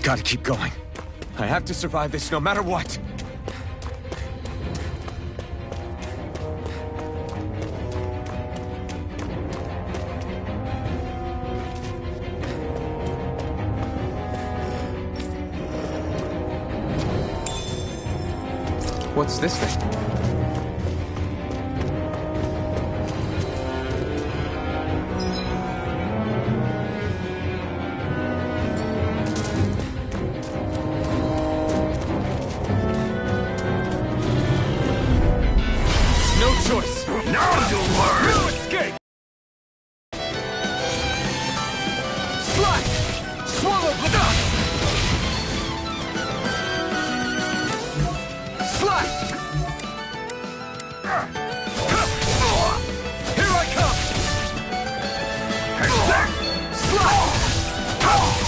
Gotta keep going. I have to survive this no matter what. What's this thing? No choice. Now you'll learn. No escape. Slide. Swallow. Slide. Here I come. Slide.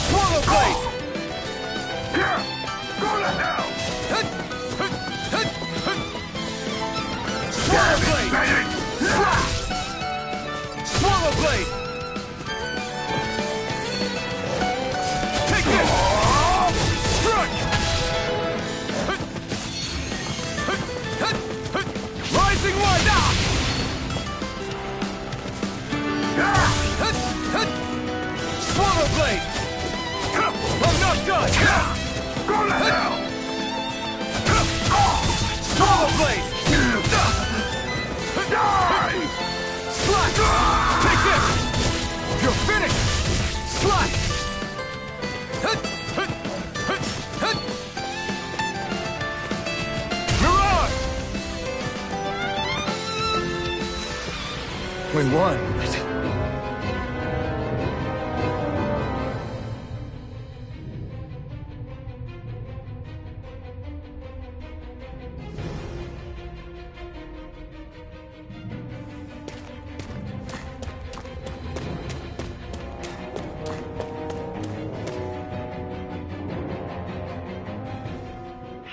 Swallow blade. Go to hell. Swallow blade! Slash! Swallow blade! Take this! Strike! Rising one! Swallow blade! I'm not done! Go to hell. Swallow blade! Die! Slash! Take this! You're finished! Slash! Mirage! We won.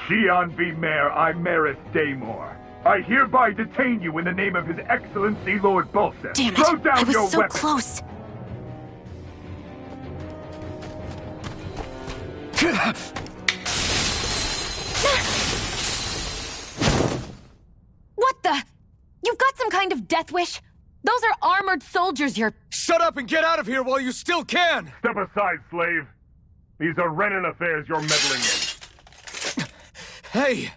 Xian V. Mayor Imeris Daymore. I hereby detain you in the name of His Excellency Lord Bulseth. Damn it! Throw down I was your so weapon. close. What the? You've got some kind of death wish? Those are armored soldiers you're... Shut up and get out of here while you still can! Step aside, slave. These are Renan affairs you're meddling in. Hey!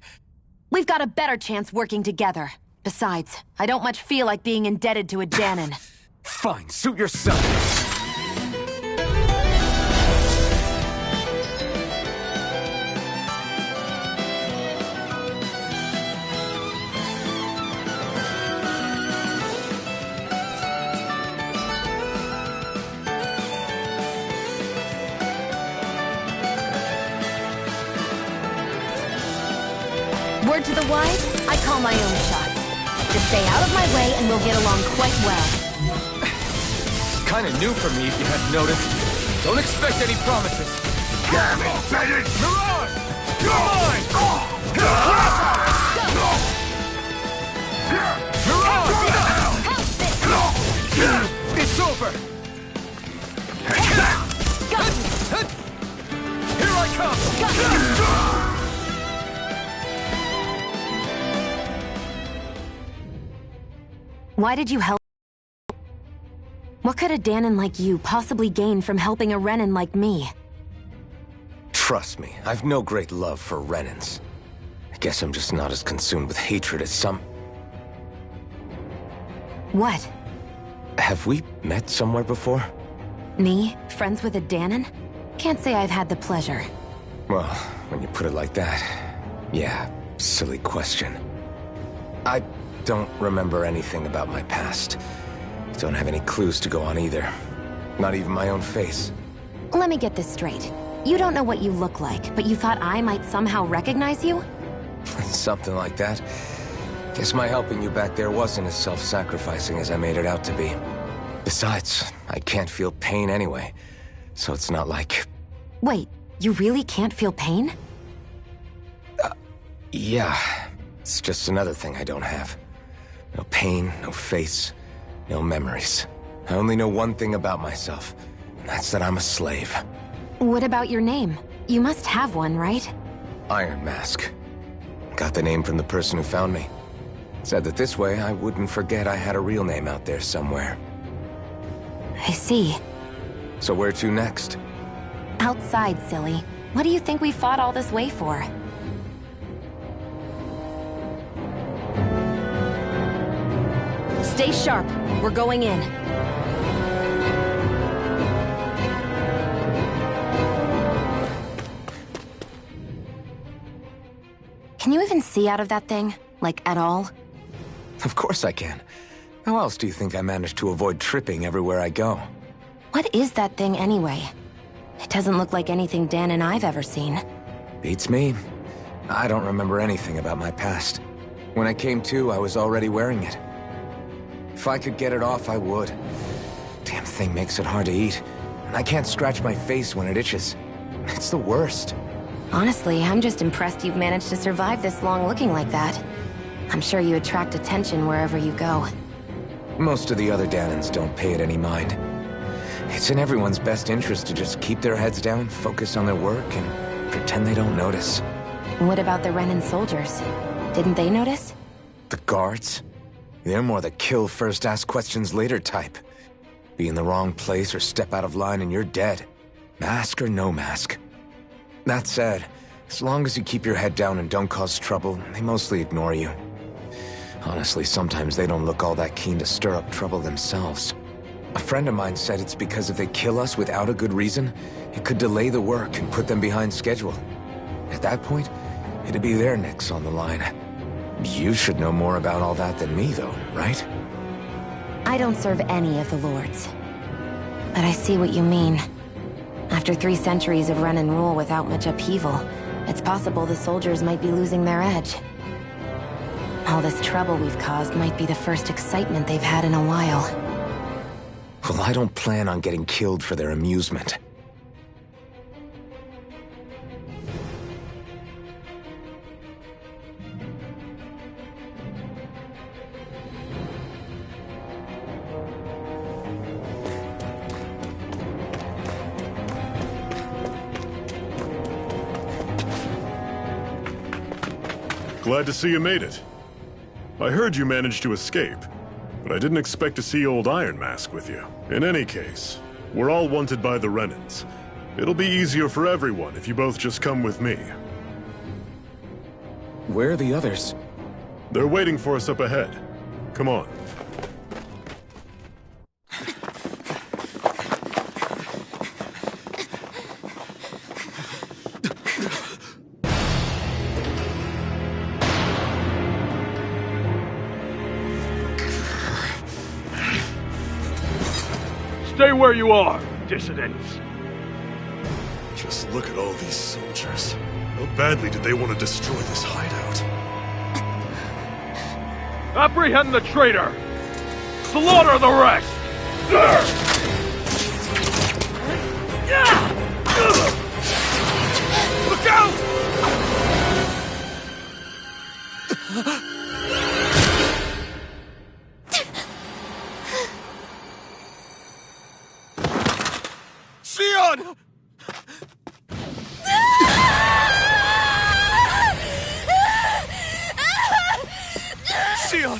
We've got a better chance working together. Besides, I don't much feel like being indebted to a Danon. Fine, suit yourself. Word to the wise, I call my own shots. Just stay out of my way and we'll get along quite well. Kinda new for me if you hadn't noticed. Don't expect any promises. Damn it, Bennett! Mirage! You're mine! Mirage! It's over! Here I come! Why did you help? What could a Danon like you possibly gain from helping a Renan like me? Trust me, I've no great love for Renans. I guess I'm just not as consumed with hatred as some... What? Have we met somewhere before? Me? Friends with a Danon? Can't say I've had the pleasure. Well, when you put it like that, yeah, silly question. I don't remember anything about my past. Don't have any clues to go on either. Not even my own face. Let me get this straight. You don't know what you look like, but you thought I might somehow recognize you? Something like that. Guess my helping you back there wasn't as self-sacrificing as I made it out to be. Besides, I can't feel pain anyway, so it's not like... Wait, you really can't feel pain? Yeah. It's just another thing I don't have. No pain, no face, no memories. I only know one thing about myself, and that's that I'm a slave. What about your name? You must have one, right? Iron Mask. Got the name from the person who found me. Said that this way I wouldn't forget I had a real name out there somewhere. I see. So where to next? Outside, silly. What do you think we fought all this way for? Stay sharp. We're going in. Can you even see out of that thing? Like, at all? Of course I can. How else do you think I managed to avoid tripping everywhere I go? What is that thing anyway? It doesn't look like anything Dan and I've ever seen. Beats me. I don't remember anything about my past. When I came to, I was already wearing it. If I could get it off, I would. Damn thing makes it hard to eat. And I can't scratch my face when it itches. It's the worst. Honestly, I'm just impressed you've managed to survive this long looking like that. I'm sure you attract attention wherever you go. Most of the other Danans don't pay it any mind. It's in everyone's best interest to just keep their heads down, focus on their work, and pretend they don't notice. What about the Renan soldiers? Didn't they notice? The guards? They're more the kill first, ask questions later type. Be in the wrong place or step out of line and you're dead. Mask or no mask. That said, as long as you keep your head down and don't cause trouble, they mostly ignore you. Honestly, sometimes they don't look all that keen to stir up trouble themselves. A friend of mine said it's because if they kill us without a good reason, it could delay the work and put them behind schedule. At that point, it'd be their necks on the line. You should know more about all that than me, though, right? I don't serve any of the lords. But I see what you mean. After 3 centuries of run and rule without much upheaval, it's possible the soldiers might be losing their edge. All this trouble we've caused might be the first excitement they've had in a while. Well, I don't plan on getting killed for their amusement. Glad to see you made it. I heard you managed to escape, but I didn't expect to see old Iron Mask with you. In any case, we're all wanted by the Renans. It'll be easier for everyone if you both just come with me. Where are the others? They're waiting for us up ahead. Come on. Stay where you are, dissidents. Just look at all these soldiers. How badly did they want to destroy this hideout? Apprehend the traitor! Slaughter the rest! Look out! Sion! Sion!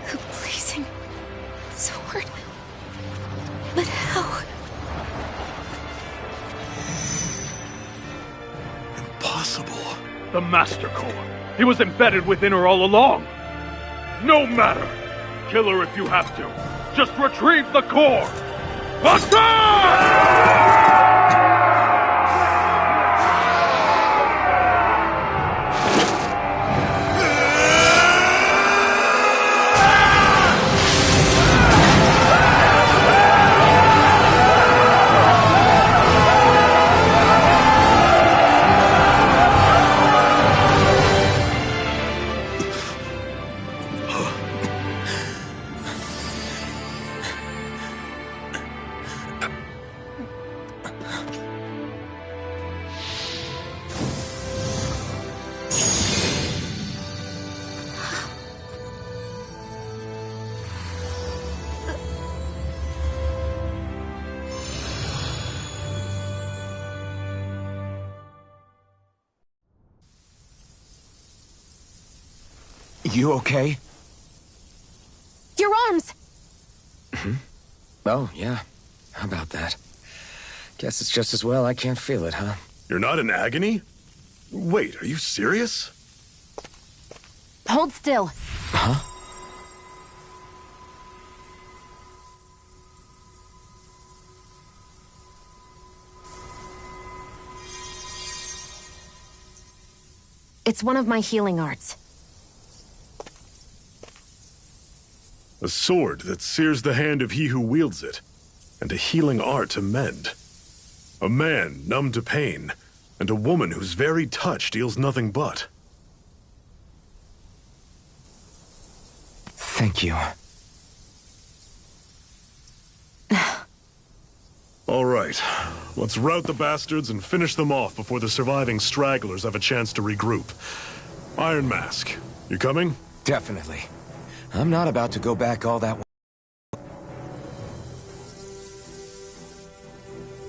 A blazing sword. But how? Impossible. The Master Core. He was embedded within her all along. No matter. Kill her if you have to. Just retrieve the core. Attack! You okay? Your arms! Oh, yeah. How about that? Guess it's just as well I can't feel it, huh? You're not in agony? Wait, are you serious? Hold still. Huh? It's one of my healing arts. A sword that sears the hand of he who wields it, and a healing art to mend. A man numb to pain, and a woman whose very touch deals nothing but. Thank you. All right, let's rout the bastards and finish them off before the surviving stragglers have a chance to regroup. Iron Mask, you coming? Definitely. I'm not about to go back all that way.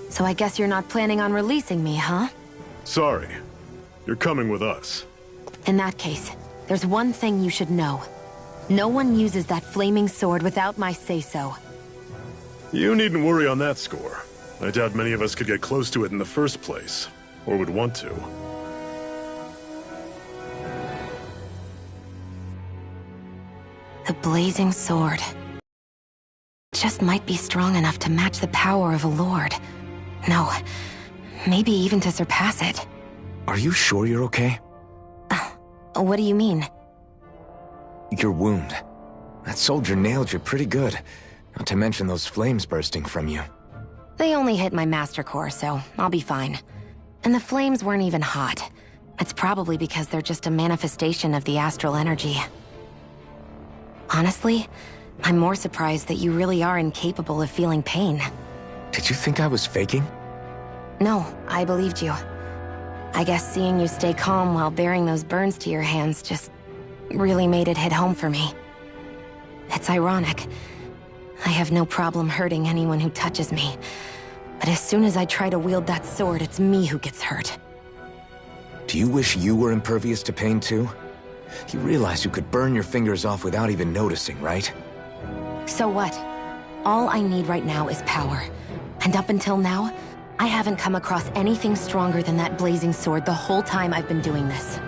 So I guess you're not planning on releasing me, huh? Sorry. You're coming with us. In that case, there's one thing you should know. No one uses that flaming sword without my say-so. You needn't worry on that score. I doubt many of us could get close to it in the first place, or would want to. The blazing sword. Just might be strong enough to match the power of a lord. No, maybe even to surpass it. Are you sure you're okay? What do you mean? Your wound. That soldier nailed you pretty good. Not to mention those flames bursting from you. They only hit my master core, so I'll be fine. And the flames weren't even hot. It's probably because they're just a manifestation of the astral energy. Honestly, I'm more surprised that you really are incapable of feeling pain. Did you think I was faking? No, I believed you. I guess seeing you stay calm while bearing those burns to your hands just really made it hit home for me. It's ironic. I have no problem hurting anyone who touches me. But as soon as I try to wield that sword, it's me who gets hurt. Do you wish you were impervious to pain too? You realize you could burn your fingers off without even noticing, right? So what? All I need right now is power. And up until now, I haven't come across anything stronger than that blazing sword the whole time I've been doing this.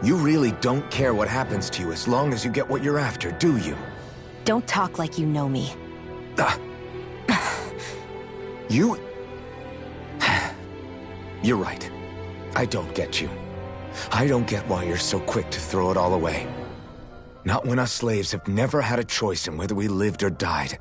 You really don't care what happens to you as long as you get what you're after, do you? Don't talk like you know me. You... You're right. I don't get you. I don't get why you're so quick to throw it all away. Not when us slaves have never had a choice in whether we lived or died.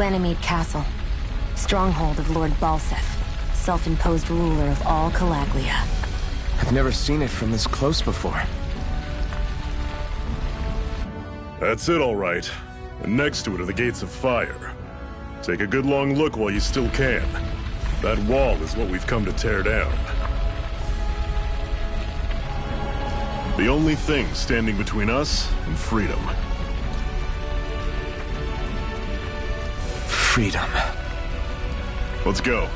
Ganymede Castle. Stronghold of Lord Balsef, self-imposed ruler of all Calaglia. I've never seen it from this close before. That's it, all right. And next to it are the Gates of Fire. Take a good long look while you still can. That wall is what we've come to tear down. The only thing standing between us and freedom. Freedom. Let's go.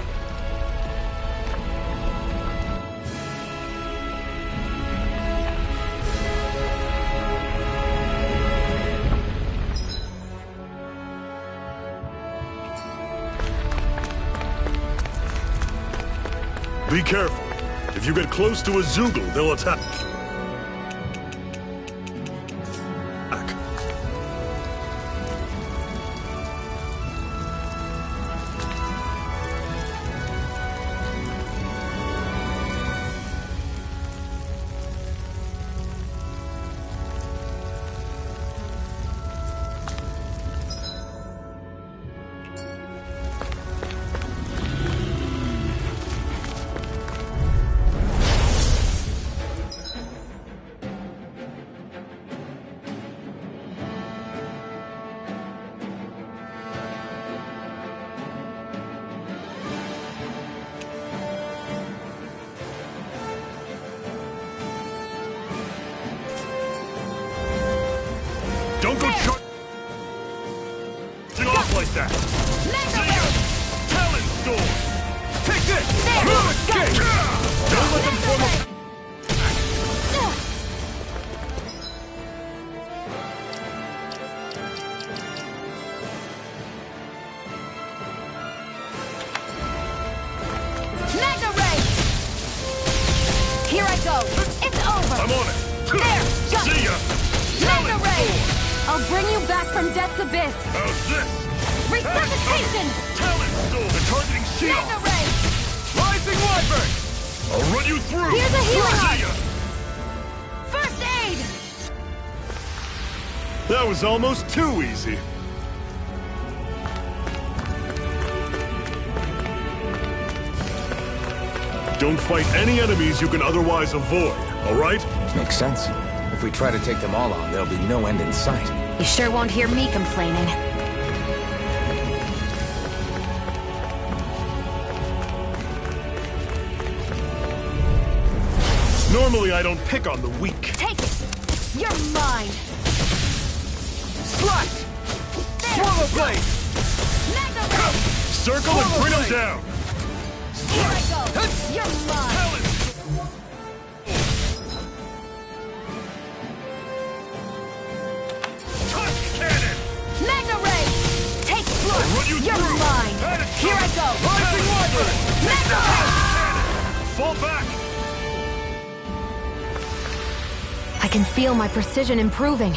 Be careful. If you get close to a Zoogle, they'll attack. Don't go charging off like that! See ya! Talon Storm! Take this! Move escape! Don't let them form a... Mega Ray! Here I go! It's over! I'm on it! There! Jump! See ya! Mega Ray! I'll bring you back from Death's Abyss! How's this? Resuscitation! Talon Storm! They're targeting Shield! Mega Ray! Rising Wyvern! I'll run you through! Here's a healing See arc! ya! First aid! That was almost too easy. Don't fight any enemies you can otherwise avoid, all right? Makes sense. If we try to take them all on, there'll be no end in sight. You sure won't hear me complaining. Normally I don't pick on the weak. Take it! You're mine! Slash! Swallow blade! Mega Ray! Circle and bring him down! Here I go! You're mine! Talon! Touch cannon! Mega Ray! Take I'll run you You're through! mine! Attitude! Here I go! Rising Wyvern! Mega Ray! Fall back! I can feel my precision improving.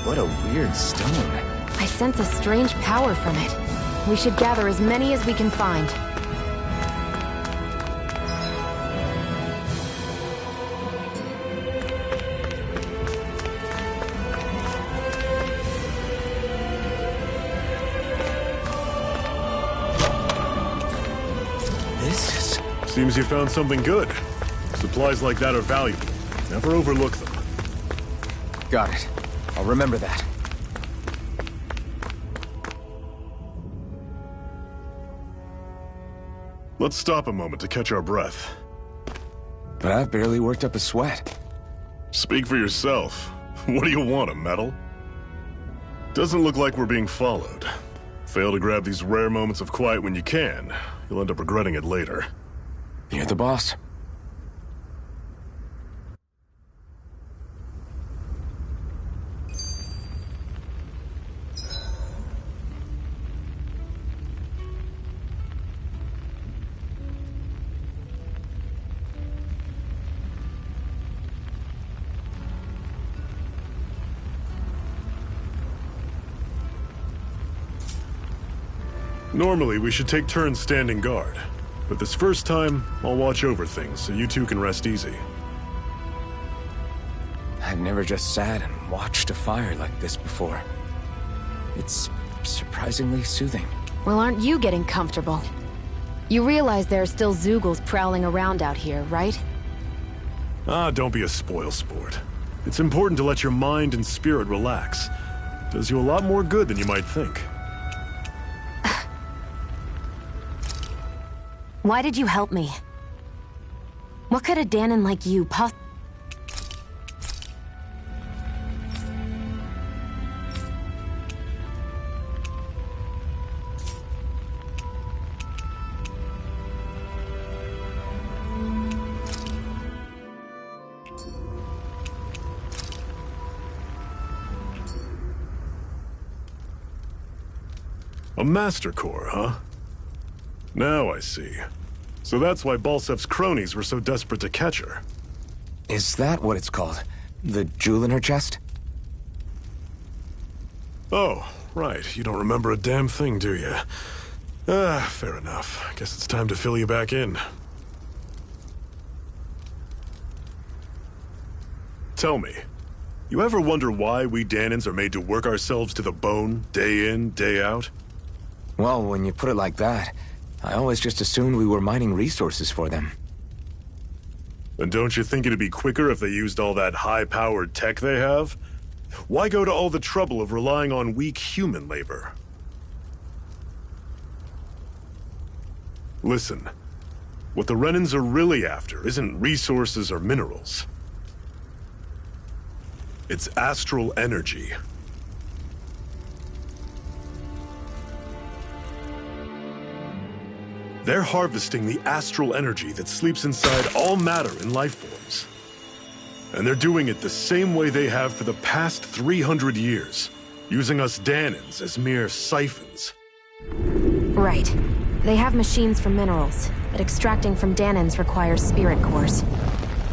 What a weird stone. I sense a strange power from it. We should gather as many as we can find. This is... Seems you found something good. Supplies like that are valuable. Never overlook them. Got it. I'll remember that. Let's stop a moment to catch our breath. But I've barely worked up a sweat. Speak for yourself. What do you want, a medal? Doesn't look like we're being followed. Fail to grab these rare moments of quiet when you can, you'll end up regretting it later. You're the boss. Normally, we should take turns standing guard. But this first time, I'll watch over things so you two can rest easy. I've never just sat and watched a fire like this before. It's surprisingly soothing. Well, aren't you getting comfortable? You realize there are still Zeugles prowling around out here, right? Ah, don't be a spoilsport. It's important to let your mind and spirit relax. Does you a lot more good than you might think. Why did you help me? What could a Danon like you A Master Core, huh? Now I see. So that's why Balsef's cronies were so desperate to catch her. Is that what it's called? The jewel in her chest? Oh, right. You don't remember a damn thing, do you? Ah, fair enough. Guess it's time to fill you back in. Tell me, you ever wonder why we Danons are made to work ourselves to the bone, day in, day out? Well, when you put it like that, I always just assumed we were mining resources for them. And don't you think it'd be quicker if they used all that high-powered tech they have? Why go to all the trouble of relying on weak human labor? Listen, what the Renans are really after isn't resources or minerals. It's astral energy. They're harvesting the astral energy that sleeps inside all matter in life forms. And they're doing it the same way they have for the past 300 years, using us Danons as mere siphons. Right. They have machines for minerals, but extracting from Danons requires spirit cores.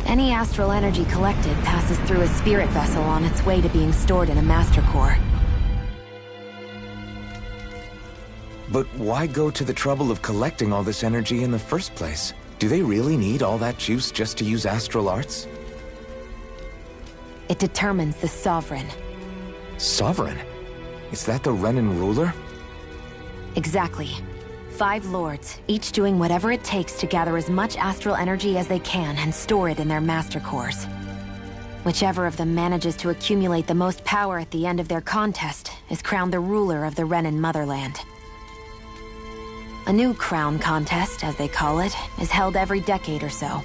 Any astral energy collected passes through a spirit vessel on its way to being stored in a master core. But why go to the trouble of collecting all this energy in the first place? Do they really need all that juice just to use astral arts? It determines the Sovereign. Sovereign? Is that the Renan ruler? Exactly. 5 lords, each doing whatever it takes to gather as much astral energy as they can and store it in their master cores. Whichever of them manages to accumulate the most power at the end of their contest is crowned the ruler of the Renan motherland. A new crown contest, as they call it, is held every decade or so.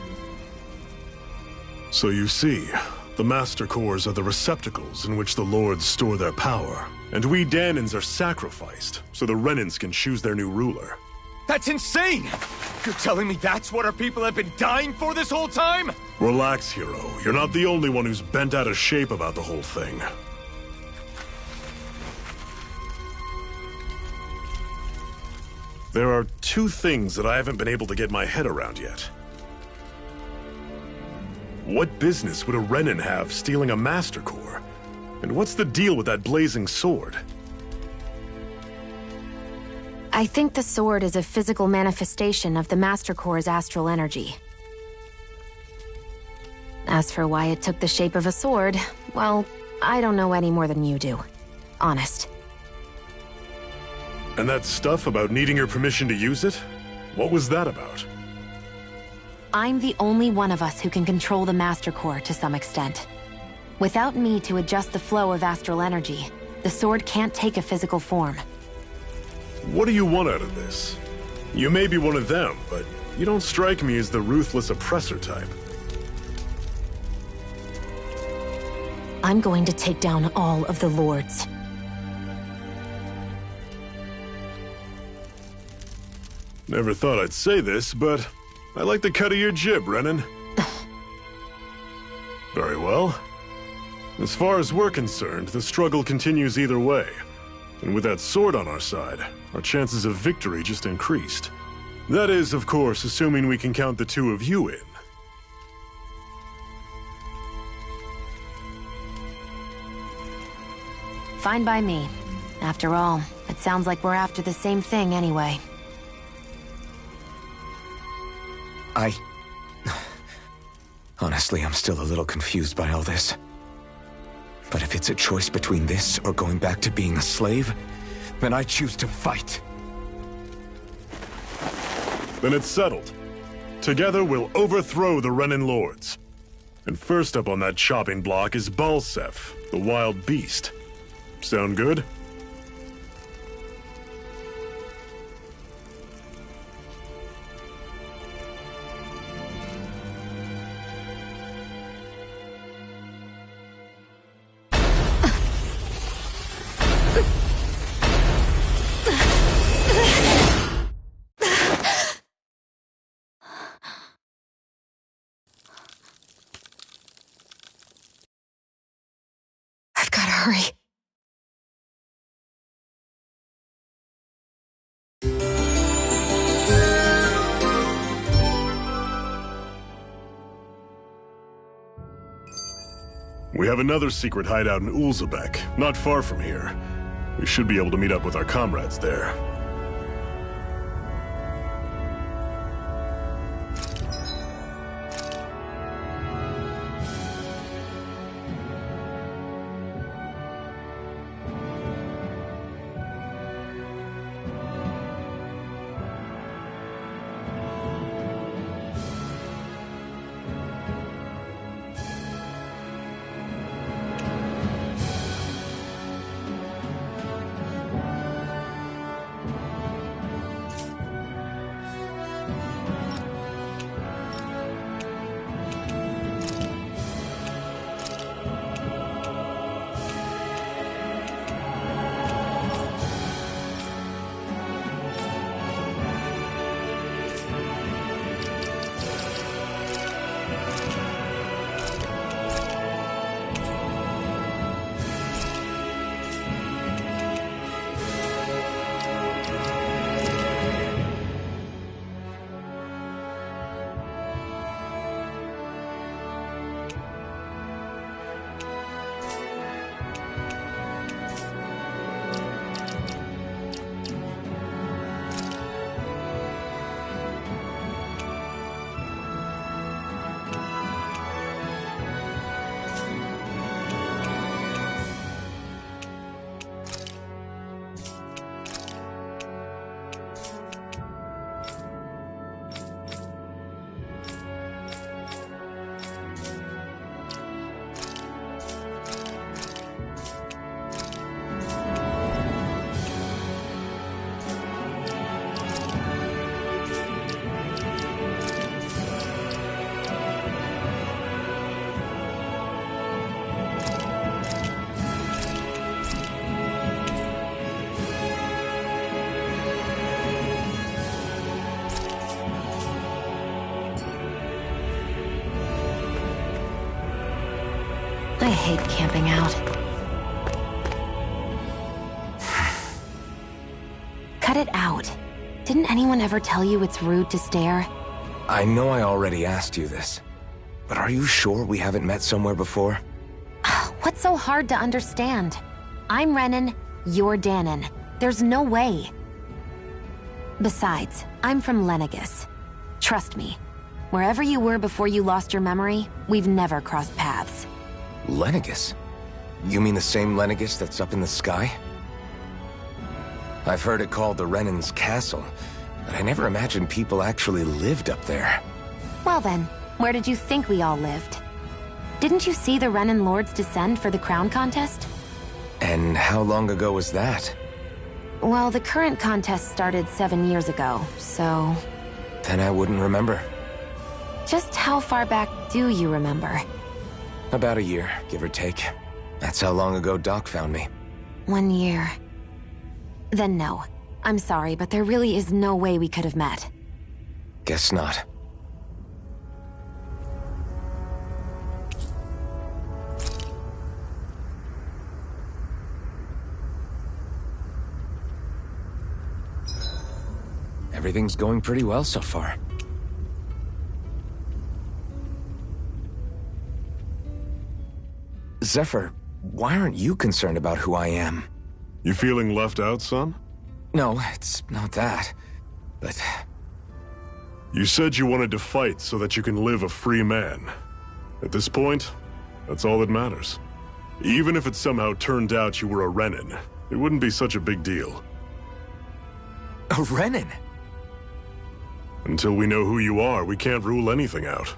So you see, the Master Cores are the receptacles in which the Lords store their power. And we Danons are sacrificed, so the Renans can choose their new ruler. That's insane! You're telling me that's what our people have been dying for this whole time? Relax, hero. You're not the only one who's bent out of shape about the whole thing. There are 2 things that I haven't been able to get my head around yet. What business would a Renan have stealing a Master Core? And what's the deal with that blazing sword? I think the sword is a physical manifestation of the Master Core's astral energy. As for why it took the shape of a sword, well, I don't know any more than you do. Honest. And that stuff about needing your permission to use it? What was that about? I'm the only one of us who can control the Master Core to some extent. Without me to adjust the flow of astral energy, the sword can't take a physical form. What do you want out of this? You may be one of them, but you don't strike me as the ruthless oppressor type. I'm going to take down all of the lords. Never thought I'd say this, but I like the cut of your jib, Renan. Very well. As far as we're concerned, the struggle continues either way. And with that sword on our side, our chances of victory just increased. That is, of course, assuming we can count the 2 of you in. Fine by me. After all, a It sounds like we're after the same thing anyway. Honestly, I'm still a little confused by all this. But if it's a choice between this or going back to being a slave, then I choose to fight. Then it's settled. Together we'll overthrow the Renin Lords. And first up on that chopping block is Balsef, the wild beast. Sound good? I've gotta hurry. We have another secret hideout in Ulzebek, not far from here. We should be able to meet up with our comrades there. I hate camping out. Cut it out. Didn't anyone ever tell you it's rude to stare? I know I already asked you this, but are you sure we haven't met somewhere before? What's so hard to understand? I'm Renin, you're Danon. There's no way. Besides, I'm from Lenegis. Trust me, wherever you were before you lost your memory, we've never crossed paths. Lenegis? You mean the same Lenegis that's up in the sky? I've heard it called the Renin's Castle, but I never imagined people actually lived up there. Well then, where did you think we all lived? Didn't you see the Renin Lords descend for the crown contest? And how long ago was that? Well, the current contest started 7 years ago, so... Then I wouldn't remember. Just how far back do you remember? About a year, give or take. That's how long ago Doc found me. 1 year. Then no. I'm sorry, but there really is no way we could have met. Guess not. Everything's going pretty well so far. Zephyr, why aren't you concerned about who I am? You feeling left out, son? No, it's not that. But You said you wanted to fight so that you can live a free man. At this point, that's all that matters. Even if it somehow turned out you were a Renin, it wouldn't be such a big deal. a Renin? Until we know who you are, we can't rule anything out.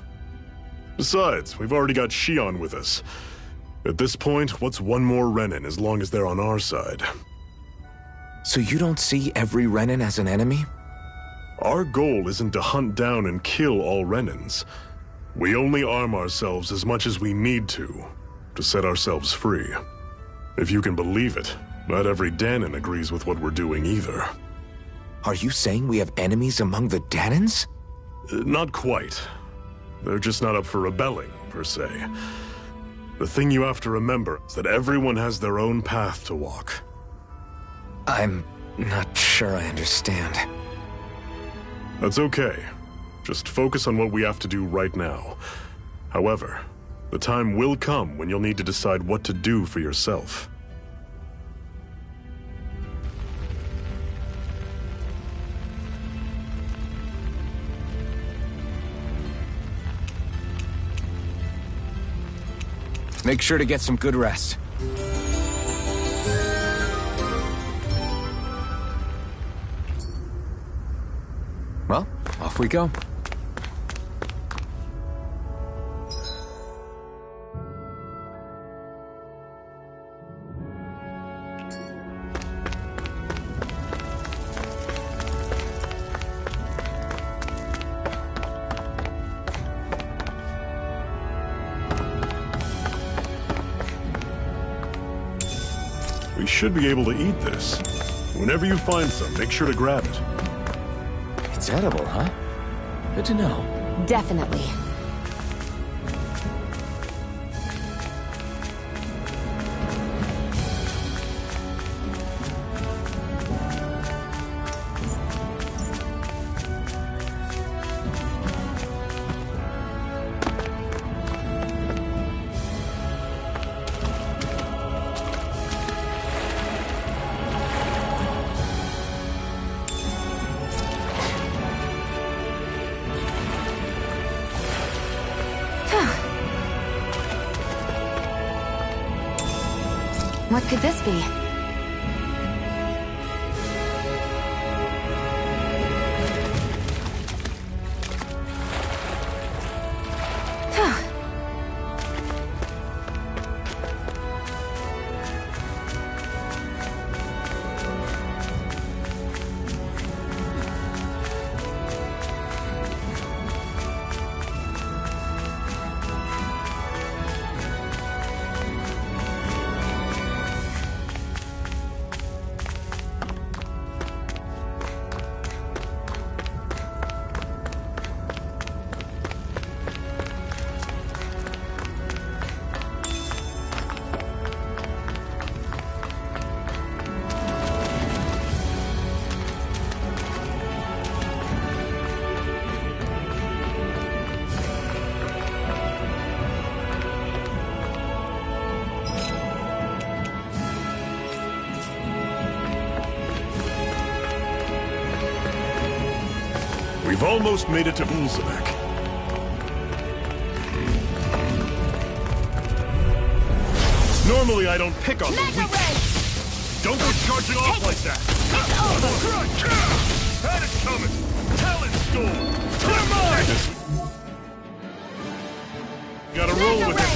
Besides, we've already got Shion with us. At this point, what's one more Renin as long as they're on our side? So you don't see every Renin as an enemy? Our goal isn't to hunt down and kill all Renins. We only arm ourselves as much as we need to set ourselves free. If you can believe it, not every Danin agrees with what we're doing either. Are you saying we have enemies among the Danins? Not quite. They're just not up for rebelling, per se. The thing you have to remember is that everyone has their own path to walk. I'm not sure I understand. That's okay. Just focus on what we have to do right now. However, the time will come when you'll need to decide what to do for yourself. Make sure to get some good rest. Well, off we go. We should be able to eat this. Whenever you find some, make sure to grab it. It's edible, huh? Good to know. Definitely. What could this be? We've almost made it to Ulzebek. Normally I don't pick on the weak. Don't go charging off like that. It's over. Had it coming. Talent storm. Come on! Gotta roll with it.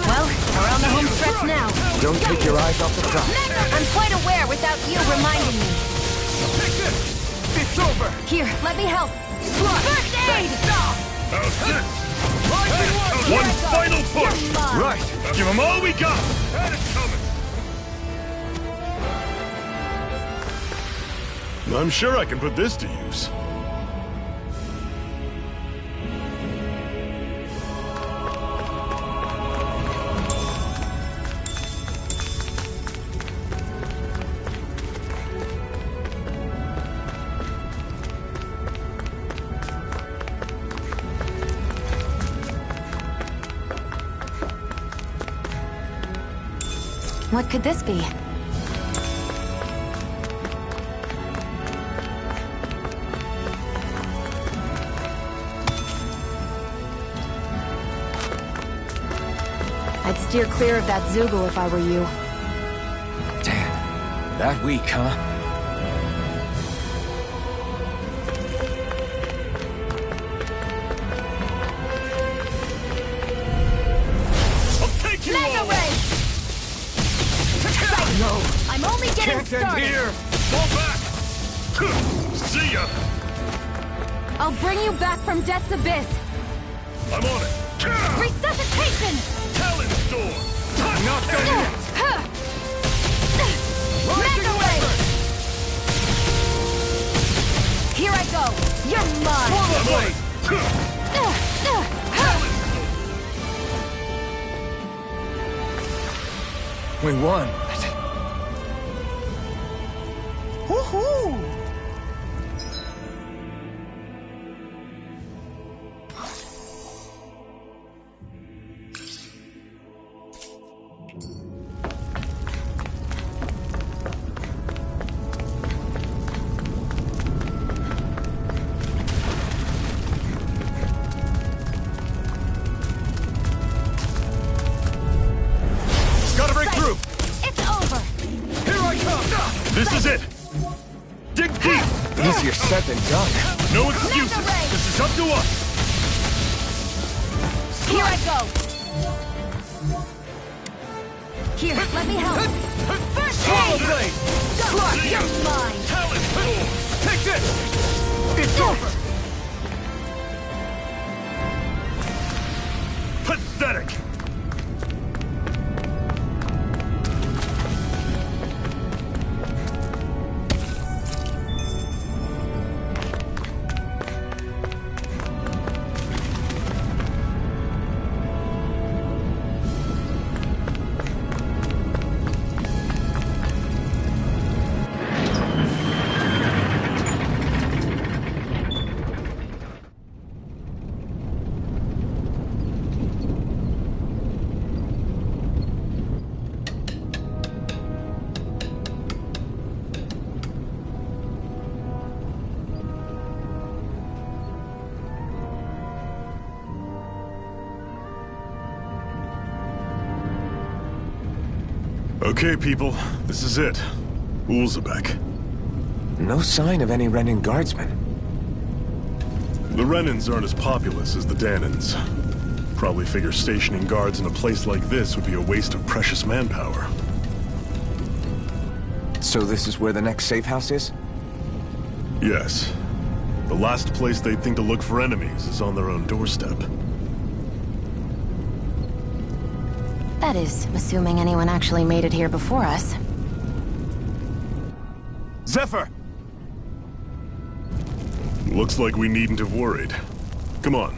Well, we're on the home stretch now. Don't take your eyes off the prize. I'm quite aware without you reminding me. Take this! It's over! Here, let me help. First aid! How's this? One final push! Right! Give them all we got! Had it coming! I'm sure I can put this to use. What could this be? steer clear of that Zoogle if I were you. Damn. That weak, huh? Mega Ray! No! I'm only getting Can't end started! here! Fall back! See ya! I'll bring you back from Death's Abyss! I'm on it. Resuscitation! Talon Storm. Not done yet! Mega Ray! Here I go! You're mine! Swallow blade! We won. Woohoo! Gotta break through! It's over! Here I come! This is it. Dig deep. Easier said than done. No excuses. Ray. This is up to us. Here I go! Here, let me help! First Swallow aid! blade! Go! You're mine! Talon Storm. Take this! It's over! Pathetic. Okay, people. This is it. Ulzebek. No sign of any Renin guardsmen. The Renins aren't as populous as the Danins. Probably figure stationing guards in a place like this would be a waste of precious manpower. So this is where the next safe house is? Yes. The last place they'd think to look for enemies is on their own doorstep. That is, assuming anyone actually made it here before us. Zephyr! Looks like we needn't have worried. Come on.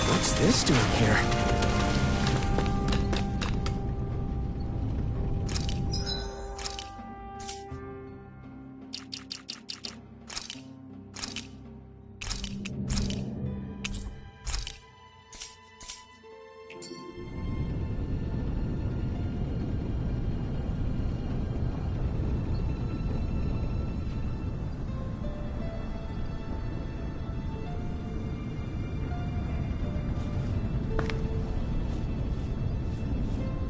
What's this doing here?